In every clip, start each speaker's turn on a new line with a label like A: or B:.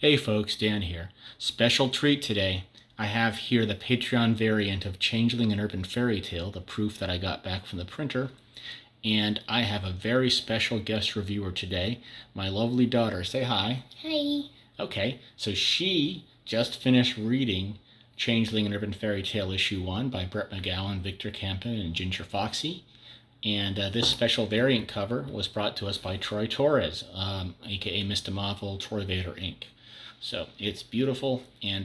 A: Hey folks, Dan here. Special treat today. I have here the Patreon variant of Changeling and Urban Fairytale, the proof that I got back from the printer. And I have a very special guest reviewer today, my lovely daughter. Say hi.
B: Hi.
A: Okay, so she just finished reading Changeling and Urban Fairytale issue 1 by Brett McGowan, Victor Campen, and Ginger Foxy. And this special variant cover was brought to us by Troy Torres, aka Mr. Marvel, Troy Vader Inc. So it's beautiful, and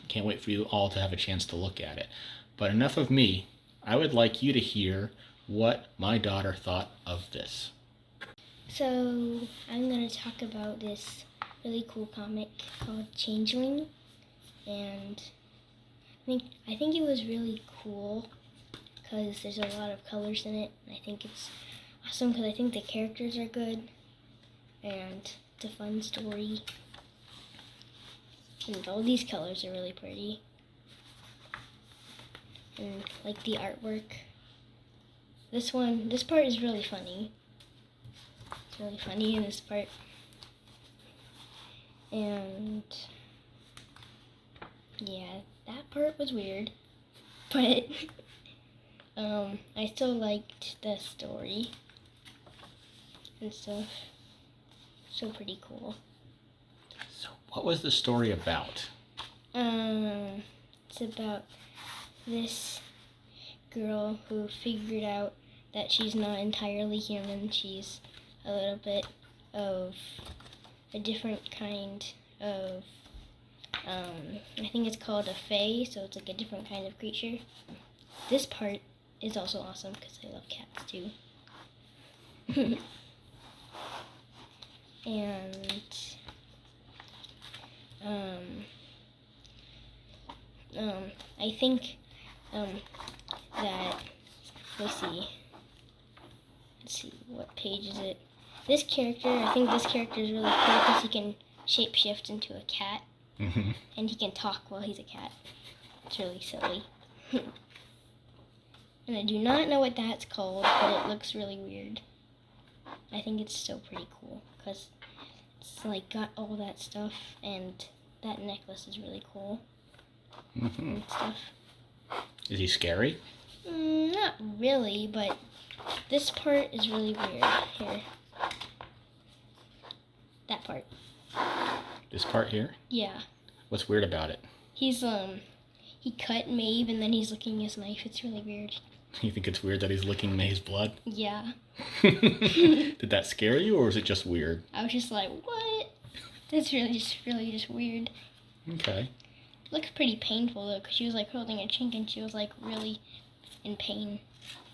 A: can't wait for you all to have a chance to look at it. But enough of me. I would like you to hear what my daughter thought of this.
B: So I'm going to talk about this really cool comic called Changeling, and I think it was really cool because there's a lot of colors in it. I think it's awesome because I think the characters are good, and it's a fun story. And all these colors are really pretty. And like the artwork. This part is really funny. It's really funny in this part. And yeah, that part was weird. But I still liked the story and stuff. So pretty cool.
A: So what was the story about?
B: It's about this girl who figured out that she's not entirely human. She's a little bit of a different kind of, I think it's called a fae, so it's like a different kind of creature. This part is also awesome because I love cats too. And I think that let's see what page is it. This character, I think this character is really cool because he can shapeshift into a cat, and he can talk while he's a cat. It's really silly. And I do not know what that's called, but it looks really weird. I think it's still pretty cool because it's like got all that stuff, and that necklace is really cool. And stuff.
A: Is he scary?
B: Not really, but this part is really weird. Here. That part.
A: This part here?
B: Yeah.
A: What's weird about it?
B: He cut Maeve and then he's licking his knife. It's really weird.
A: You think it's weird that he's licking May's blood?
B: Yeah.
A: Did that scare you, or was it just weird?
B: I was just like, what? That's really just weird.
A: Okay.
B: Looks pretty painful though, because she was like holding a chink and she was like really in pain.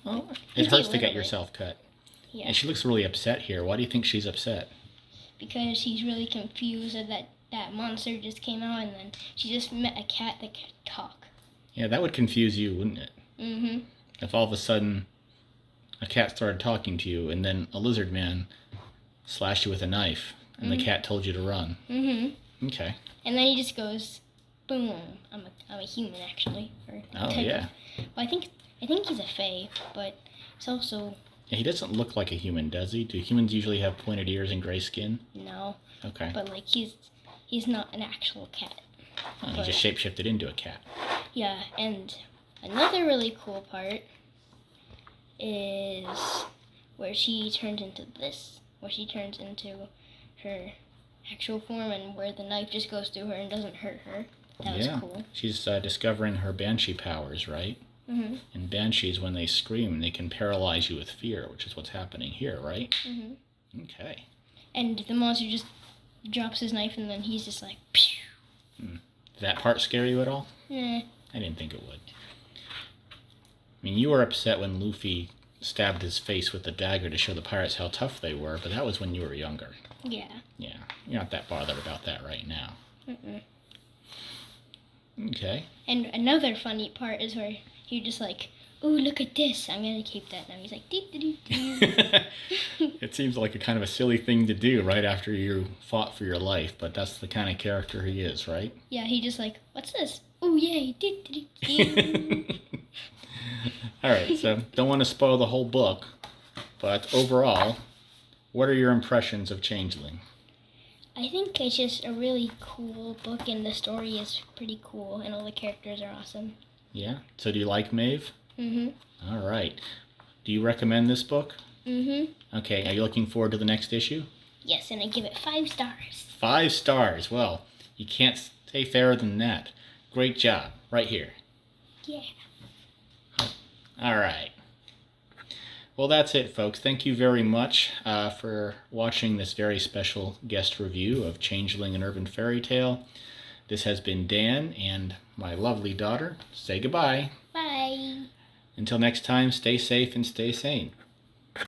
A: Well, it hurts to get yourself cut.
B: Yeah.
A: And she looks really upset here. Why do you think she's upset?
B: Because she's really confused that monster just came out, and then she just met a cat that could talk.
A: Yeah, that would confuse you, wouldn't it?
B: Mm-hmm.
A: If all of a sudden a cat started talking to you, and then a lizard man slashed you with a knife, and the cat told you to run.
B: Mm-hmm.
A: Okay.
B: And then he just goes, boom! I'm a human actually.
A: Oh yeah.
B: Well, I think he's a fae, but it's also.
A: Yeah, he doesn't look like a human, does he? Do humans usually have pointed ears and gray skin?
B: No.
A: Okay.
B: But like he's not an actual cat.
A: Oh, he just shapeshifted into a cat.
B: Yeah, and another really cool part is where she turns into this. Where she turns into her actual form, and where the knife just goes through her and doesn't hurt her. That was cool.
A: She's discovering her banshee powers, right?
B: Mm-hmm.
A: And banshees, when they scream, they can paralyze you with fear, which is what's happening here, right?
B: Mm-hmm.
A: Okay.
B: And the monster just drops his knife, and then he's just like, phew.
A: Did that part scare you at all?
B: Nah.
A: I didn't think it would. I mean, you were upset when Luffy stabbed his face with the dagger to show the pirates how tough they were, but that was when you were younger.
B: Yeah.
A: Yeah, you're not that bothered about that right now.
B: Mm-mm.
A: Okay.
B: And another funny part is where you're just like, ooh, look at this. I'm going to keep that now. He's like, dee-dee-dee-dee.
A: It seems like a kind of a silly thing to do right after you fought for your life, but that's the kind of character he is, right?
B: Yeah, he just like, what's this? Ooh, yay. Dee-dee-dee-dee.
A: All right, so don't want to spoil the whole book, but overall, what are your impressions of Changeling?
B: I think it's just a really cool book, and the story is pretty cool, and all the characters are awesome.
A: Yeah? So do you like Maeve?
B: Mm-hmm.
A: All right. Do you recommend this book?
B: Mm-hmm.
A: Okay, are you looking forward to the next issue?
B: Yes, and I give it 5 stars.
A: 5 stars. Well, you can't say fairer than that. Great job. Right here.
B: Yeah.
A: All right. Well, that's it, folks. Thank you very much for watching this very special guest review of Changeling and Urban Fairytale. This has been Dan and my lovely daughter. Say goodbye.
B: Bye.
A: Until next time, stay safe and stay sane.